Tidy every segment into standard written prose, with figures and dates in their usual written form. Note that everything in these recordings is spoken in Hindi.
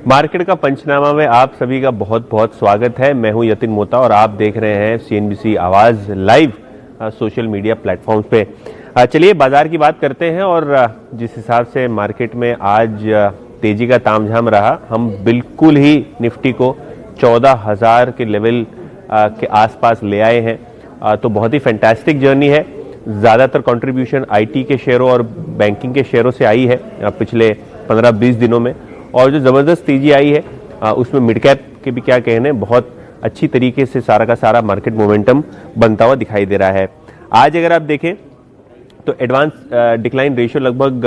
मार्केट का पंचनामा में आप सभी का बहुत बहुत स्वागत है। मैं हूं यतिन मोता और आप देख रहे हैं सीएनबीसी आवाज लाइव सोशल मीडिया प्लेटफॉर्म्स पे। चलिए बाजार की बात करते हैं और जिस हिसाब से मार्केट में आज तेजी का तामझाम रहा, हम बिल्कुल ही निफ्टी को 14,000 के लेवल के आसपास ले आए हैं। तो बहुत ही फैंटास्टिक जर्नी है। ज़्यादातर कंट्रीब्यूशन आईटी के शेयरों और बैंकिंग के शेयरों से आई है पिछले 15-20 दिनों में, और जो ज़बरदस्त तेजी आई है उसमें मिड कैप के भी क्या कहने, बहुत अच्छी तरीके से सारा का सारा मार्केट मोमेंटम बनता हुआ दिखाई दे रहा है। आज अगर आप देखें तो एडवांस डिक्लाइन रेशियो लगभग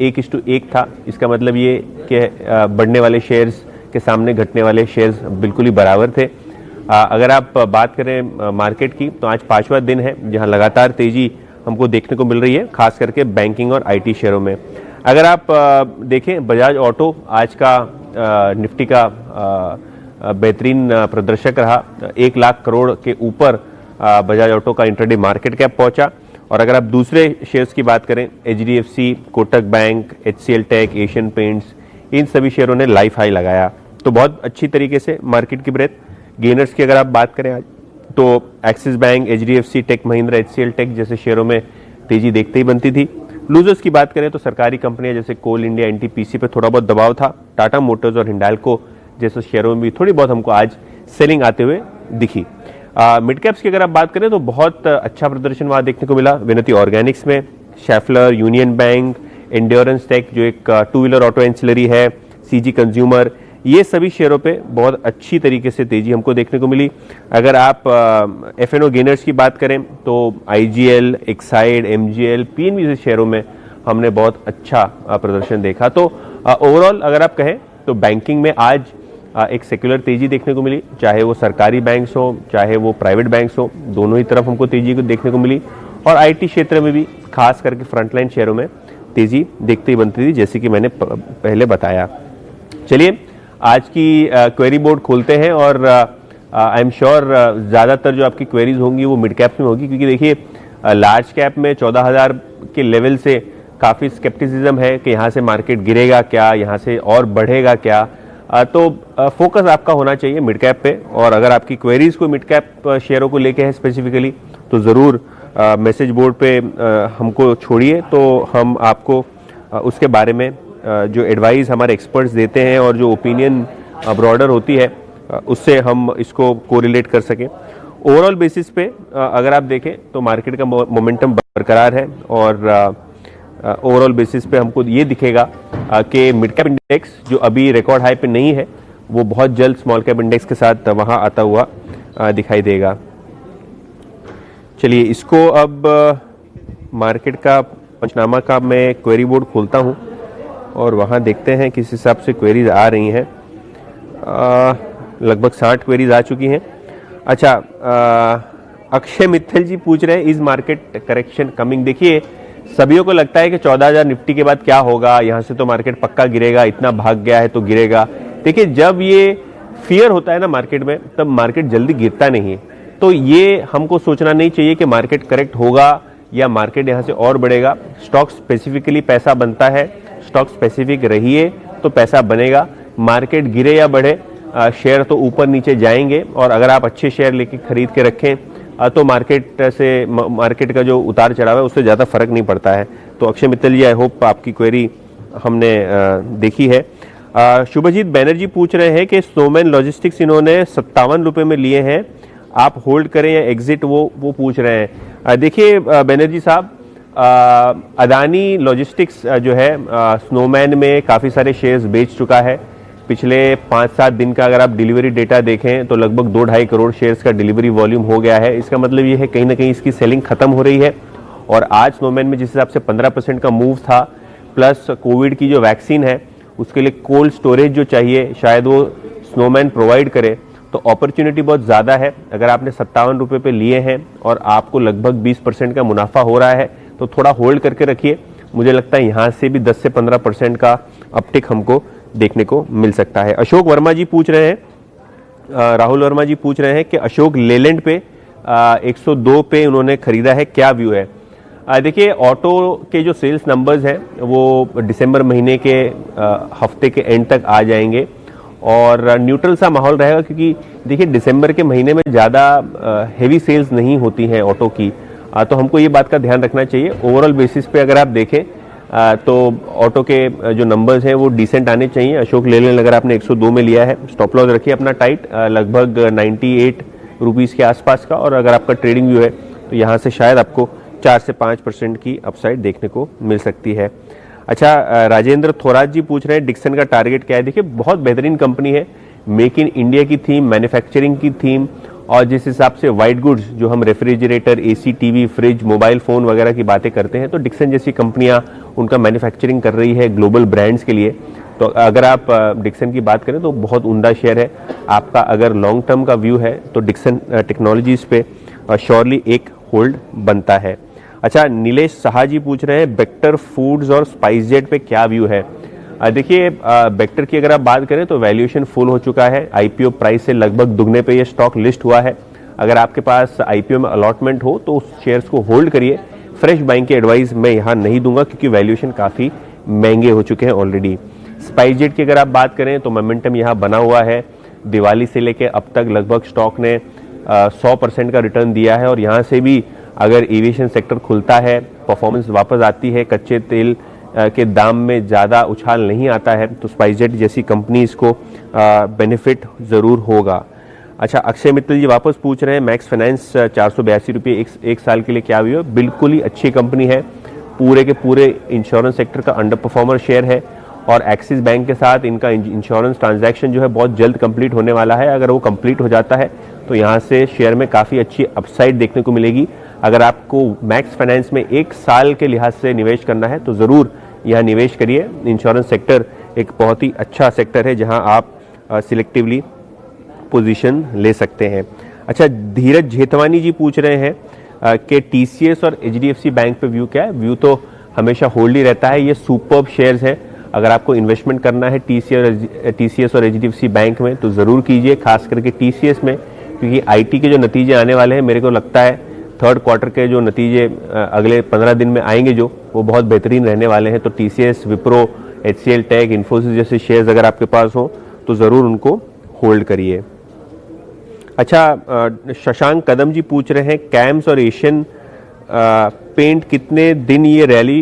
1:1 था। इसका मतलब ये कि बढ़ने वाले शेयर्स के सामने घटने वाले शेयर्स बिल्कुल ही बराबर थे। अगर आप बात करें मार्केट की तो आज 5वां दिन है जहां लगातार तेजी हमको देखने को मिल रही है, खास करके बैंकिंग और आईटी शेयरों में। अगर आप देखें बजाज ऑटो आज का निफ्टी का बेहतरीन प्रदर्शक रहा। 1 लाख करोड़ के ऊपर बजाज ऑटो का इंट्राडे मार्केट कैप पहुंचा। और अगर आप दूसरे शेयर्स की बात करें, HDFC, Kotak bank, HCL tech, Asian paints, इन सभी शेयरों ने लाइफ हाई लगाया। तो बहुत अच्छी तरीके से मार्केट की ब्रेथ। गेनर्स की अगर आप बात करें आज तो Axis Bank, HDFC, Tech Mahindra, HCL Tech जैसे शेयरों में तेजी देखते ही बनती थी। लूजर्स की बात करें तो सरकारी कंपनियां जैसे कोल इंडिया, एनटीपीसी पे थोड़ा बहुत दबाव था। टाटा मोटर्स और हिंडाल्को जैसे शेयरों में भी थोड़ी बहुत हमको आज सेलिंग आते हुए दिखी। मिड कैप्स की अगर आप बात करें तो बहुत अच्छा प्रदर्शन वहां देखने को मिला। विनती ऑर्गेनिक्स में Schaeffler, Union Bank, Endurance Tech जो एक 2 व्हीलर ऑटो एंसिलरी है, सीजी कंज्यूमर, ये सभी शेयरों पे बहुत अच्छी तरीके से तेजी हमको देखने को मिली। अगर आप एफएनओ गेनर्स की बात करें तो आईजीएल, एक्साइड, एमजीएल, पीएनबी जैसे शेयरों में हमने बहुत अच्छा प्रदर्शन देखा। तो ओवरऑल अगर आप कहें तो बैंकिंग में आज एक सेक्युलर तेजी देखने को मिली, चाहे वो सरकारी बैंक्स हो चाहे वो प्राइवेट बैंक्स हो, दोनों ही तरफ हमको तेजी को देखने को मिली। और आईटी क्षेत्र में भी खास करके फ्रंटलाइन शेयरों में तेजी देखते ही बनती थी, जैसे कि मैंने पहले बताया। चलिए आज की क्वेरी बोर्ड खोलते हैं और आई एम श्योर ज़्यादातर जो आपकी क्वेरीज होंगी वो मिड कैप में होगी, क्योंकि देखिए लार्ज कैप में 14,000 के लेवल से काफ़ी स्केप्टिसिज्म है कि यहाँ से मार्केट गिरेगा क्या, यहाँ से और बढ़ेगा क्या। तो फोकस आपका होना चाहिए मिड कैप पे। और अगर आपकी क्वेरीज को मिड कैप शेयरों को लेके है स्पेसिफिकली तो ज़रूर मैसेज बोर्ड पे हमको छोड़िए, तो हम आपको उसके बारे में जो एडवाइस हमारे एक्सपर्ट्स देते हैं और जो ओपिनियन ब्रॉडर होती है उससे हम इसको कोरिलेट कर सकें। ओवरऑल बेसिस पे अगर आप देखें तो मार्केट का मोमेंटम बरकरार है और ओवरऑल बेसिस पे हमको ये दिखेगा कि मिड कैप इंडेक्स जो अभी रिकॉर्ड हाई पे नहीं है वो बहुत जल्द स्मॉल कैप इंडेक्स के साथ वहां आता हुआ दिखाई देगा। चलिए इसको अब मार्केट का पंचनामा का मैं क्वेरी बोर्ड खोलता हूं और वहां देखते हैं किस हिसाब से क्वेरीज आ रही हैं। लगभग 60 क्वेरीज आ चुकी हैं। अच्छा, अक्षय मित्तल जी पूछ रहे हैं इज मार्केट करेक्शन कमिंग। देखिए सभी को लगता है कि 14,000 निफ्टी के बाद क्या होगा, यहां से तो मार्केट पक्का गिरेगा, इतना भाग गया है तो गिरेगा। देखिए जब ये फियर होता है ना मार्केट में, तब मार्केट जल्दी गिरता नहीं है। तो ये हमको सोचना नहीं चाहिए कि मार्केट करेक्ट होगा या मार्केट यहां से और बढ़ेगा। स्टॉक स्पेसिफिकली पैसा बनता है, स्टॉक स्पेसिफिक रहिए तो पैसा बनेगा। मार्केट गिरे या बढ़े शेयर तो ऊपर नीचे जाएंगे, और अगर आप अच्छे शेयर लेके खरीद के रखें तो मार्केट का जो उतार चढ़ाव है उससे ज़्यादा फर्क नहीं पड़ता है। तो अक्षय मित्तल जी, आई होप आपकी क्वेरी हमने देखी है। शुभजीत बैनर्जी पूछ रहे हैं कि स्नोमैन लॉजिस्टिक्स इन्होंने 57 रुपये में लिए हैं, आप होल्ड करें या एग्जिट, वो पूछ रहे हैं। देखिए बैनर्जी साहब, अदानी लॉजिस्टिक्स जो है स्नोमैन में काफ़ी सारे शेयर्स बेच चुका है। पिछले 5-7 दिन का अगर आप डिलीवरी डेटा देखें तो लगभग 2-2.5 करोड़ शेयर्स का डिलीवरी वॉल्यूम हो गया है। इसका मतलब ये है कहीं ना कहीं इसकी सेलिंग खत्म हो रही है। और आज स्नोमैन में जिस हिसाब से 15% का मूव था, प्लस कोविड की जो वैक्सीन है उसके लिए कोल्ड स्टोरेज जो चाहिए शायद वो स्नोमैन प्रोवाइड करे, तो अपॉर्चुनिटी बहुत ज़्यादा है। अगर आपने 57 रुपये पे लिए हैं और आपको लगभग 20% का मुनाफा हो रहा है तो थोड़ा होल्ड करके रखिए। मुझे लगता है यहाँ से भी 10 से 15% का अपटिक हमको देखने को मिल सकता है। अशोक वर्मा जी पूछ रहे हैं, राहुल वर्मा जी पूछ रहे हैं कि अशोक लेलैंड पे 102 पे उन्होंने खरीदा है, क्या व्यू है। देखिए ऑटो के जो सेल्स नंबर्स हैं वो दिसंबर महीने के हफ्ते के एंड तक आ जाएंगे और न्यूट्रल सा माहौल रहेगा, क्योंकि देखिए दिसंबर के महीने में ज़्यादा हेवी सेल्स नहीं होती हैं ऑटो की, तो हमको ये बात का ध्यान रखना चाहिए। ओवरऑल बेसिस पे अगर आप देखें तो ऑटो के जो नंबर्स हैं वो डिसेंट आने चाहिए। अशोक लेलैंड अगर आपने 102 में लिया है, स्टॉप लॉस रखिए अपना टाइट लगभग 98 रुपीज़ के आसपास का, और अगर आपका ट्रेडिंग व्यू है तो यहाँ से शायद आपको 4 से 5% की अपसाइड देखने को मिल सकती है। अच्छा, राजेंद्र थोरात जी पूछ रहे हैं डिक्सन का टारगेट क्या है। देखिए बहुत बेहतरीन कंपनी है, मेक इन इंडिया की थीम, मैन्युफैक्चरिंग की थीम, और जिस हिसाब से वाइट गुड्स जो हम refrigerator, AC, TV, fridge, mobile phone वगैरह की बातें करते हैं, तो डिक्सन जैसी कंपनियां उनका मैन्युफैक्चरिंग कर रही है ग्लोबल ब्रांड्स के लिए। तो अगर आप डिक्सन की बात करें तो बहुत उम्दा शेयर है आपका। अगर लॉन्ग टर्म का व्यू है तो डिक्सन टेक्नोलॉजीज पे श्योरली एक होल्ड बनता है। अच्छा, नीलेश साहा जी पूछ रहे हैं वेक्टर फूड्स और स्पाइसजेट पे क्या व्यू है। देखिए वेक्टर की अगर आप बात करें तो वैल्यूएशन फुल हो चुका है, आईपीओ प्राइस से लगभग दुगने पे ये स्टॉक लिस्ट हुआ है। अगर आपके पास आईपीओ में अलॉटमेंट हो तो उस शेयर्स को होल्ड करिए। फ्रेश बाइंग की एडवाइस मैं यहाँ नहीं दूंगा क्योंकि वैल्यूएशन काफ़ी महंगे हो चुके हैं ऑलरेडी। स्पाइसजेट की अगर आप बात करें तो मोमेंटम यहाँ बना हुआ है, दिवाली से लेके अब तक लगभग स्टॉक ने 100% का रिटर्न दिया है, और यहाँ से भी अगर एविएशन सेक्टर खुलता है, परफॉर्मेंस वापस आती है, कच्चे तेल के दाम में ज़्यादा उछाल नहीं आता है, तो स्पाइसजेट जैसी कंपनीज को बेनिफिट ज़रूर होगा। अच्छा, अक्षय मित्तल जी वापस पूछ रहे हैं मैक्स फाइनेंस 482 रुपये एक साल के लिए क्या व्यू है। बिल्कुल ही अच्छी कंपनी है, पूरे के पूरे इंश्योरेंस सेक्टर का अंडर परफॉर्मर शेयर है, और एक्सिस बैंक के साथ इनका इंश्योरेंस ट्रांजैक्शन जो है बहुत जल्द कंप्लीट होने वाला है। अगर वो कंप्लीट हो जाता है तो यहाँ से शेयर में काफ़ी अच्छी अपसाइड देखने को मिलेगी। अगर आपको मैक्स फाइनेंस में एक साल के लिहाज से निवेश करना है तो ज़रूर यहाँ निवेश करिए। इंश्योरेंस सेक्टर एक बहुत ही अच्छा सेक्टर है जहाँ आप सिलेक्टिवली पोजीशन ले सकते हैं। अच्छा, धीरज जेठवानी जी पूछ रहे हैं कि टीसीएस और एचडीएफसी बैंक पे व्यू क्या है। व्यू तो हमेशा होल्ड ही रहता है, ये सुपर्ब शेयर्स हैं। अगर आपको इन्वेस्टमेंट करना है टीसीएस और एचडीएफसी बैंक में तो ज़रूर कीजिए, खास करके टीसीएस में, क्योंकि आईटी के जो नतीजे आने वाले हैं मेरे को लगता है थर्ड क्वार्टर के जो नतीजे अगले 15 दिन में आएंगे जो वो बहुत बेहतरीन रहने वाले हैं। तो TCS, Wipro, HCL Tech, Infosys जैसे शेयर्स अगर आपके पास हो तो ज़रूर उनको होल्ड करिए। अच्छा, शशांक कदम जी पूछ रहे हैं कैम्स और एशियन पेंट कितने दिन ये रैली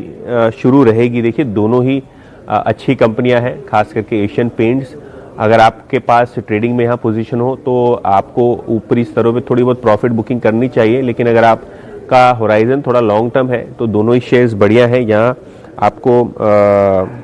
शुरू रहेगी। देखिए दोनों ही अच्छी कंपनियां हैं, खास करके एशियन पेंट्स। अगर आपके पास ट्रेडिंग में यहाँ पोजीशन हो तो आपको ऊपरी स्तरों पे थोड़ी बहुत प्रॉफिट बुकिंग करनी चाहिए, लेकिन अगर आपका होराइजन थोड़ा लॉन्ग टर्म है तो दोनों ही शेयर्स बढ़िया हैं, यहाँ आपको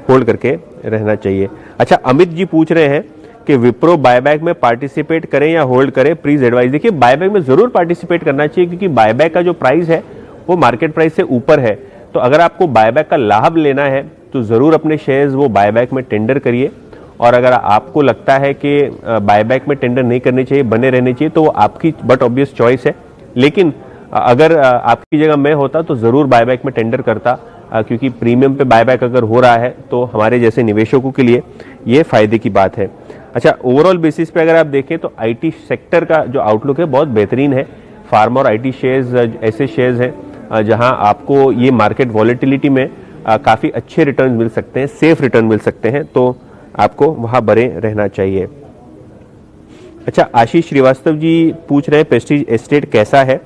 होल्ड करके रहना चाहिए। अच्छा, अमित जी पूछ रहे हैं कि विप्रो बायबैक में पार्टिसिपेट करें या होल्ड करें, प्लीज एडवाइस। देखिए बायबैक में जरूर पार्टिसिपेट करना चाहिए क्योंकि बायबैक का जो प्राइस है वो मार्केट प्राइस से ऊपर है। तो अगर आपको बायबैक का लाभ लेना है तो जरूर अपने शेयर्स वो बायबैक में टेंडर करिए, और अगर आपको लगता है कि बायबैक में टेंडर नहीं करने चाहिए, बने रहने चाहिए, तो वो आपकी बट ऑब्वियस चॉइस है। लेकिन अगर आपकी जगह मैं होता तो जरूर बायबैक में टेंडर करता, क्योंकि प्रीमियम पे बायबैक अगर हो रहा है तो हमारे जैसे निवेशकों के लिए ये फायदे की बात है। अच्छा, ओवरऑल बेसिस पे अगर आप देखें तो आईटी सेक्टर का जो आउटलुक है बहुत बेहतरीन है। फार्मा और आईटी शेयर्स ऐसे शेयर्स हैं जहां आपको ये मार्केट वॉलेटिलिटी में काफ़ी अच्छे रिटर्न मिल सकते हैं, सेफ रिटर्न मिल सकते हैं, तो आपको वहां बने रहना चाहिए। अच्छा, आशीष श्रीवास्तव जी पूछ रहे हैं प्रेस्टीज एस्टेट कैसा है।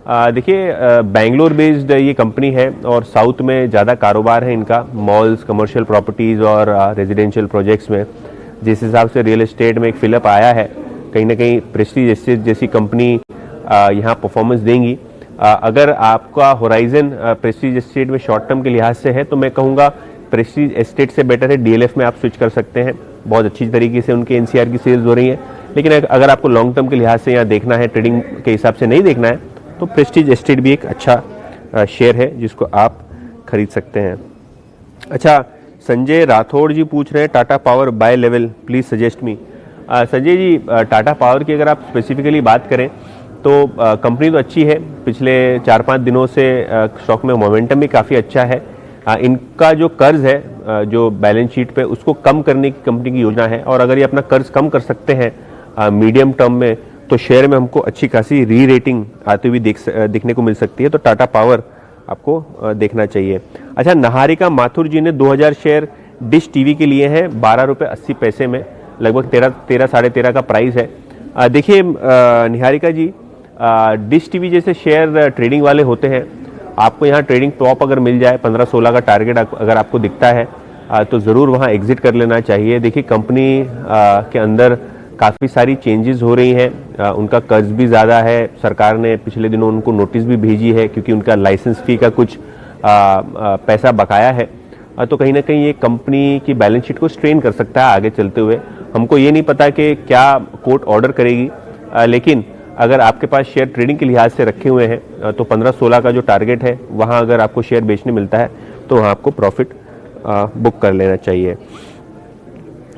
देखिए बेंगलोर बेस्ड ये कंपनी है और साउथ में ज़्यादा कारोबार है इनका, मॉल्स, कमर्शियल प्रॉपर्टीज़ और रेजिडेंशियल प्रोजेक्ट्स में। जिस हिसाब से रियल एस्टेट में एक फिलअप आया है, कहीं ना कहीं प्रेस्टीज एस्टेट जैसी कंपनी यहाँ परफॉर्मेंस देंगी। अगर आपका होराइजन प्रेस्टीज एस्टेट में शॉर्ट टर्म के लिहाज से है तो मैं कहूँगा प्रेस्टीज एस्टेट से बेटर है डीएलएफ में आप स्विच कर सकते हैं। बहुत अच्छी तरीके से उनके एनसीआर की सेल्स हो रही है। लेकिन अगर आपको लॉन्ग टर्म के लिहाज से यहाँ देखना है, ट्रेडिंग के हिसाब से नहीं देखना है, तो प्रेस्टीज एस्टेट भी एक अच्छा शेयर है जिसको आप खरीद सकते हैं। अच्छा, संजय राठौड़ जी पूछ रहे हैं Tata Power buy level please suggest me. Sanjay ji, Tata Power की अगर आप स्पेसिफिकली बात करें तो कंपनी तो अच्छी है, पिछले 4-5 दिनों से स्टॉक में मोमेंटम भी काफ़ी अच्छा है। इनका जो कर्ज है जो बैलेंस शीट पे उसको कम करने की कंपनी की योजना है, और अगर ये अपना कर्ज कम कर सकते हैं मीडियम टर्म में तो शेयर में हमको अच्छी खासी री रेटिंग आती हुई दिखने को मिल सकती है। तो टाटा पावर आपको देखना चाहिए। अच्छा, नहारिका माथुर जी ने 2000 शेयर डिश टीवी के लिए हैं 12 रुपये 80 पैसे में। लगभग 13 साढ़े 13 का प्राइस है। देखिए निहारिका जी, डिश टीवी जैसे शेयर ट्रेडिंग वाले होते हैं, आपको यहाँ ट्रेडिंग टॉप अगर मिल जाए 15-16 का टारगेट अगर आपको दिखता है तो ज़रूर वहाँ एग्जिट कर लेना चाहिए। देखिए कंपनी के अंदर काफ़ी सारी चेंजेस हो रही हैं, उनका कर्ज भी ज़्यादा है, सरकार ने पिछले दिनों उनको नोटिस भी भेजी है क्योंकि उनका लाइसेंस फी का कुछ पैसा बकाया है। तो कहीं ना कहीं ये कंपनी की बैलेंस शीट को स्ट्रेन कर सकता है आगे चलते हुए। हमको ये नहीं पता कि क्या कोर्ट ऑर्डर करेगी, लेकिन अगर आपके पास शेयर ट्रेडिंग के लिहाज से रखे हुए हैं तो 15-16 का जो टारगेट है वहाँ अगर आपको शेयर बेचने मिलता है तो वहाँ आपको प्रॉफिट बुक कर लेना चाहिए।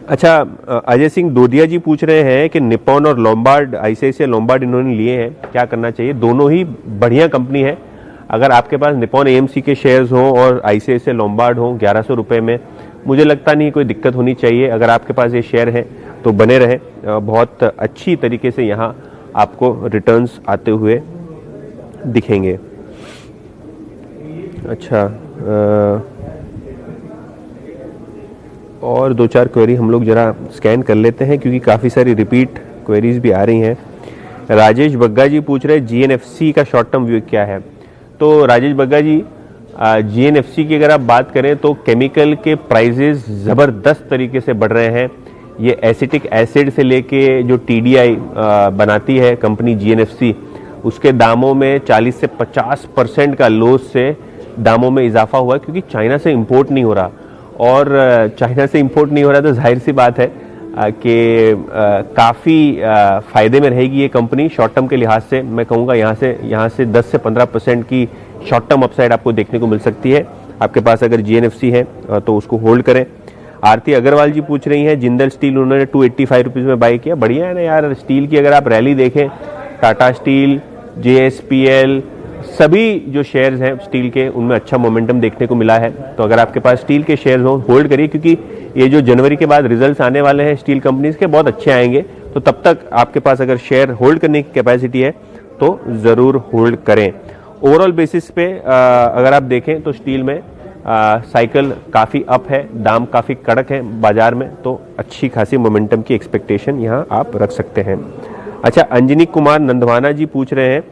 अच्छा, अजय सिंह दोदिया जी पूछ रहे हैं कि निप्पॉन और लोम्बार्ड, आईसीआईसीआई लोम्बार्ड इन्होंने लिए हैं, क्या करना चाहिए? दोनों ही बढ़िया कंपनी है। अगर आपके पास निप्पॉन एएमसी के शेयर्स हों और आईसीआईसीआई लोम्बार्ड हों 1100 रुपये में, मुझे लगता नहीं कोई दिक्कत होनी चाहिए। अगर आपके पास ये शेयर है तो बने रहे, बहुत अच्छी तरीके से यहाँ आपको रिटर्न्स आते हुए दिखेंगे। अच्छा, और 2-4 क्वेरी हम लोग जरा स्कैन कर लेते हैं क्योंकि काफ़ी सारी रिपीट क्वेरीज भी आ रही हैं। राजेश बग्गा जी पूछ रहे हैं जीएनएफसी का शॉर्ट टर्म व्यू क्या है? तो राजेश बग्गा जी, जीएनएफसी की अगर आप बात करें तो केमिकल के प्राइजेस ज़बरदस्त तरीके से बढ़ रहे हैं। ये एसिटिक एसिड से लेके जो टीडीआई बनाती है कंपनी जीएनएफसी, उसके दामों में 40 से 50% का लॉस से दामों में इजाफा हुआ है क्योंकि चाइना से इंपोर्ट नहीं हो रहा। और चाइना से इंपोर्ट नहीं हो रहा तो जाहिर सी बात है कि काफ़ी फ़ायदे में रहेगी ये कंपनी शॉर्ट टर्म के लिहाज से। मैं कहूँगा यहाँ से 10 से 15% की शॉर्ट टर्म अपसाइड आपको देखने को मिल सकती है। आपके पास अगर जीएनएफसी है तो उसको होल्ड करें। आरती अग्रवाल जी पूछ रही हैं जिंदल स्टील उन्होंने 285 रुपीज़ में बाई किया। बढ़िया है ना यार, स्टील की अगर आप रैली देखें, टाटा स्टील, जेएसपीएल, सभी जो शेयर्स हैं स्टील के उनमें अच्छा मोमेंटम देखने को मिला है। तो अगर आपके पास स्टील के शेयर्स हो होल्ड करिए, क्योंकि ये जो जनवरी के बाद रिजल्ट्स आने वाले हैं स्टील कंपनीज के बहुत अच्छे आएंगे। तो तब तक आपके पास अगर शेयर होल्ड करने की कैपेसिटी है तो ज़रूर होल्ड करें। ओवरऑल बेसिस पे अगर आप देखें तो स्टील में साइकिल काफ़ी अप है, दाम काफ़ी कड़क है बाजार में, तो अच्छी खासी मोमेंटम की एक्सपेक्टेशन यहाँ आप रख सकते हैं। अच्छा, अंजनी कुमार नंदवाना जी पूछ रहे हैं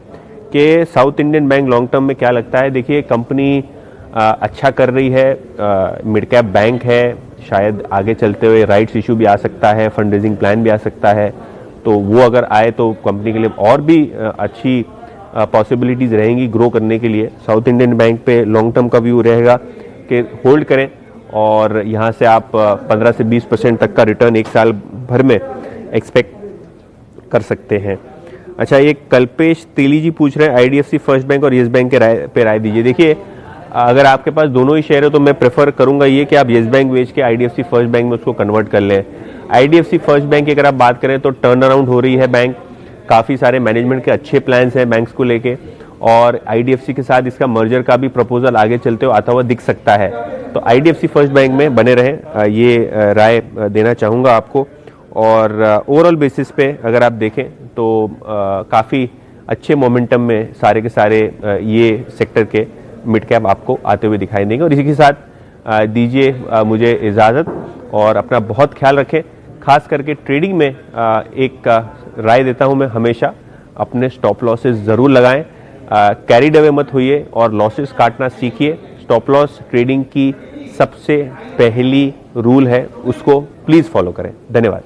कि south Indian bank long term में क्या लगता है? देखिए कंपनी अच्छा कर रही है, मिड कैप बैंक है, शायद आगे चलते हुए राइट्स इशू भी आ सकता है, फंड रेजिंग प्लान भी आ सकता है, तो वो अगर आए तो कंपनी के लिए और भी अच्छी पॉसिबिलिटीज़ रहेंगी ग्रो करने के लिए। साउथ इंडियन बैंक पे लॉन्ग टर्म का व्यू रहेगा कि होल्ड करें और यहाँ से आप 15 से 20% तक का रिटर्न एक साल भर में एक्सपेक्ट कर सकते हैं। अच्छा, ये कल्पेश तेली जी पूछ रहे हैं आईडीएफसी फर्स्ट बैंक और येस बैंक के राय दीजिए। देखिए अगर आपके पास दोनों ही शेयर है तो मैं प्रेफर करूंगा ये कि आप येस बैंक बेच के आईडीएफसी फर्स्ट बैंक में उसको कन्वर्ट कर लें। आईडीएफसी फर्स्ट बैंक की अगर आप बात करें तो टर्न अराउंड हो रही है बैंक, काफ़ी सारे मैनेजमेंट के अच्छे प्लान्स हैं बैंक्स को लेके, और आईडीएफसी के साथ इसका मर्जर का भी प्रपोजल आगे चलते हुए आता हुआ दिख सकता है। तो आईडीएफसी फर्स्ट बैंक में बने रहें, ये राय देना चाहूँगा आपको। और ओवरऑल बेसिस पे अगर आप देखें तो काफ़ी अच्छे मोमेंटम में सारे के सारे ये सेक्टर के मिड कैप आपको आते हुए दिखाई देंगे। और इसी के साथ दीजिए मुझे इजाज़त, और अपना बहुत ख्याल रखें। खास करके ट्रेडिंग में एक राय देता हूं मैं हमेशा, अपने स्टॉप लॉसेस ज़रूर लगाएं, कैरिड अवे मत होइए और लॉसेस काटना सीखिए। स्टॉप लॉस ट्रेडिंग की सबसे पहली रूल है, उसको प्लीज़ फॉलो करें। धन्यवाद।